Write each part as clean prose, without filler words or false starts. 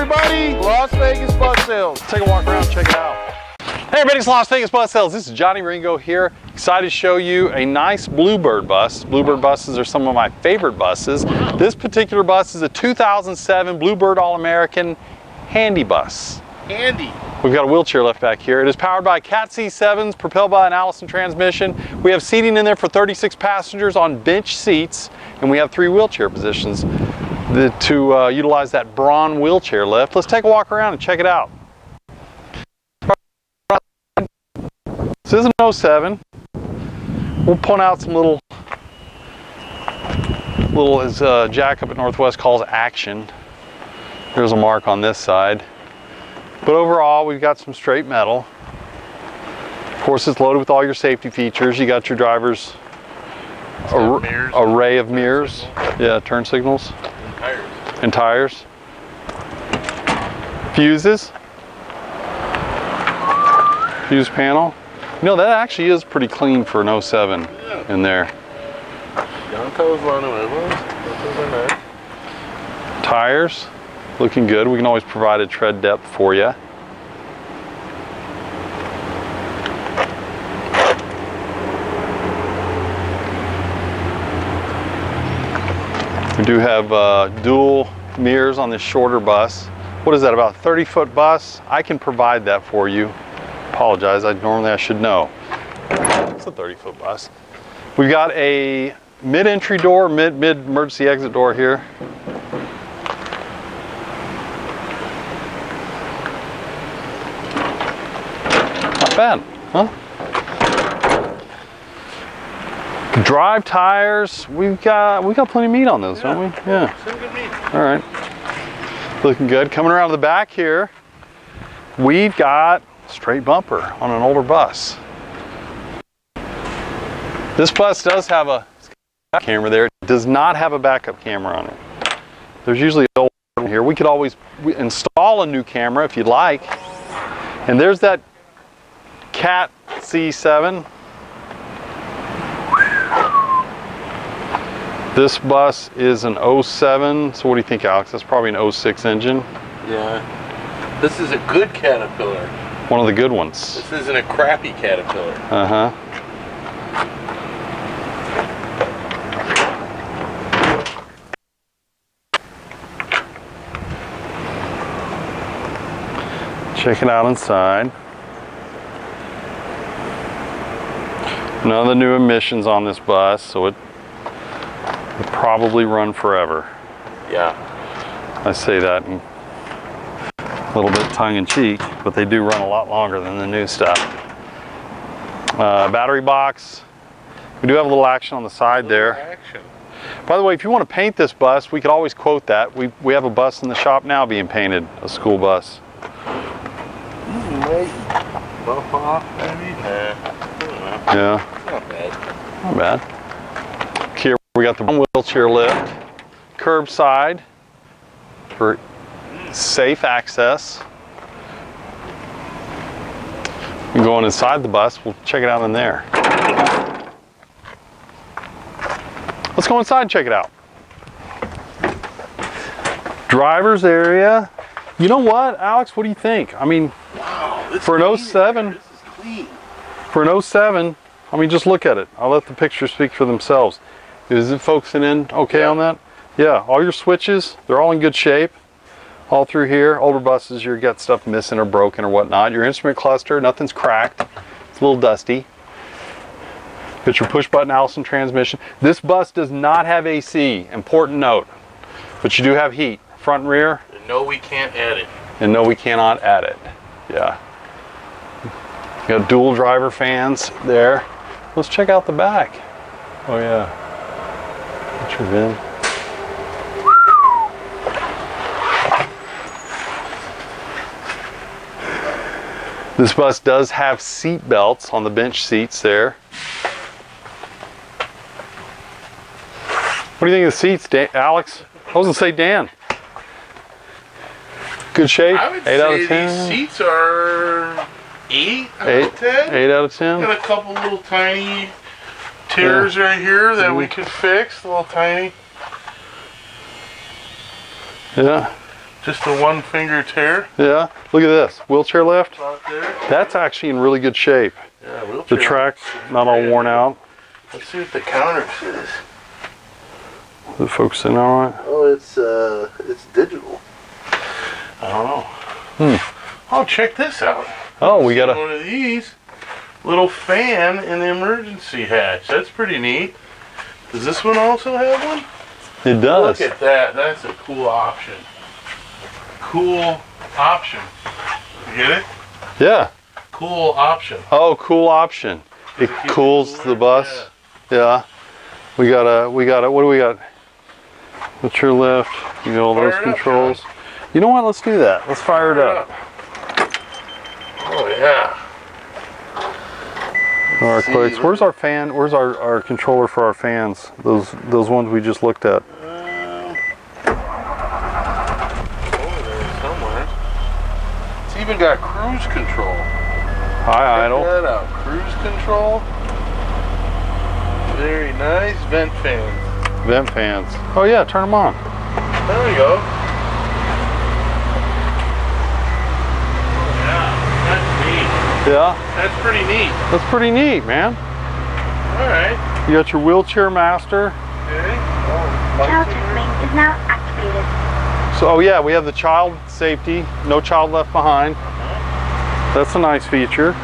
everybody, Las Vegas Bus Sales. Take a walk around, check it out. Hey everybody, it's Las Vegas Bus Sales. This is Johnny Ringo here. Excited to show you a nice Bluebird bus. Bluebird buses are some of my favorite buses. This particular bus is a 2007 Bluebird All-American Handy bus. Handy. We've got a wheelchair lift back here. It is powered by Cat C7s, propelled by an Allison transmission. We have seating in there for 36 passengers on bench seats, and we have 3 wheelchair positions to utilize that Braun wheelchair lift. Let's take a walk around and check it out. This is an 07. We'll point out some little as Jack up at Northwest calls action. There's a mark on this side. But overall, we've got some straight metal. Of course, it's loaded with all your safety features. You got your driver's array of mirrors. Yeah, turn signals. And tires. Fuses. Fuse panel. You know, that actually is pretty clean for an 07 in there. Tires. Looking good. We can always provide a tread depth for you. We do have dual mirrors on this shorter bus. What is that, about a 30-foot bus? I can provide that for you. Apologize, normally I should know. It's a 30-foot bus. We've got a mid-entry door, mid-emergency exit door here. Bad, huh? Drive tires, we got plenty of meat on those, don't we? Yeah. Some good meat. All right. Looking good. Coming around to the back here, we've got straight bumper on an older bus. This bus does have a camera there. It does not have a backup camera on it. There's usually an old one here. We could always install a new camera if you'd like. And there's that Cat C7. This bus is an 07, so what do you think, Alex? That's probably an 06 engine. Yeah. This is a good Caterpillar. One of the good ones. This isn't a crappy Caterpillar. Uh-huh. Check it out inside. None of the new emissions on this bus, so it will probably run forever. Yeah. I say that in a little bit tongue-in-cheek, but they do run a lot longer than the new stuff. Battery box. We do have a little action on the side there. Action. By the way, if you want to paint this bus, we could always quote that. We have a bus in the shop now being painted, a school bus. Buff off, maybe? Yeah. Not bad. Not bad. Here we got the wheelchair lift, curbside for safe access. And going inside the bus, we'll check it out in there. Let's go inside and check it out. Driver's area. You know what, Alex? What do you think? I mean, wow, for an 07, this is clean. For an 07, I mean, just look at it. I'll let the pictures speak for themselves. Is it focusing in okay on that? Yeah, all your switches, they're all in good shape. All through here. Older buses, you got stuff missing or broken or whatnot. Your instrument cluster, nothing's cracked. It's a little dusty. Got your push button Allison transmission. This bus does not have AC, important note. But you do have heat, front and rear. And no, we can't add it. And no, we cannot add it. Yeah. You got dual driver fans there. Let's check out the back. Oh yeah. What's your VIN? This bus does have seat belts on the bench seats there. What do you think of the seats, Alex? I was gonna say Dan. Good shape? I would 8 out say of 10? these seats are 8 out of 10. 8 out of 10? Got a couple little tiny tears right here that we could fix, a little tiny. Yeah. Just a one finger tear. Yeah. Look at this wheelchair lift. Out there. That's actually in really good shape. Yeah, wheelchair. The track's not all worn out. Let's see what the counter says. Is it focusing all right? Oh, it's digital. I don't know. Oh, check this out. Oh, we got one of these. Little fan in the emergency hatch. That's pretty neat. Does this one also have one? It does. Look at that. That's a cool option. Cool option. You get it? Yeah. Cool option. Oh, cool option. It cools the bus. Yeah. We got a, what do we got? What's your lift? You know, all those controls. You know what? Let's do that. Let's fire it up. Oh, yeah. All right, quicks. Where's our fan? Where's our controller for our fans? Those ones we just looked at. Oh, there's somewhere. It's even got cruise control. High idle. Check that out. Cruise control. Very nice. Vent fans. Vent fans. Oh yeah, turn them on. There we go. Yeah. That's pretty neat. That's pretty neat, man. All right. You got your wheelchair master. Okay. Child link is now activated. So, oh yeah, we have the child safety, no child left behind. That's a nice feature.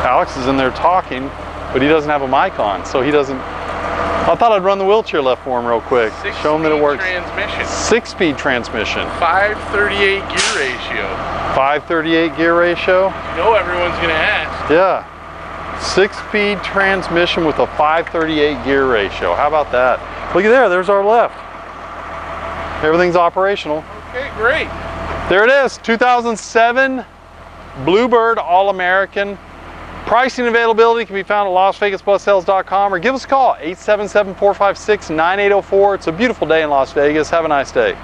Alex is in there talking, but he doesn't have a mic on, so he doesn't. I thought I'd run the wheelchair lift for him real quick. Show him that it works. Transmission. 6-speed transmission. 538 gear ratio. 538 gear ratio. You know everyone's gonna ask. Yeah. 6-speed transmission with a 538 gear ratio. How about that? Look at there. There's our lift. Everything's operational. Okay, great. There it is. 2007 Bluebird All-American. Pricing availability can be found at LasVegasBusSales.com or give us a call, 877-456-9804. It's a beautiful day in Las Vegas. Have a nice day.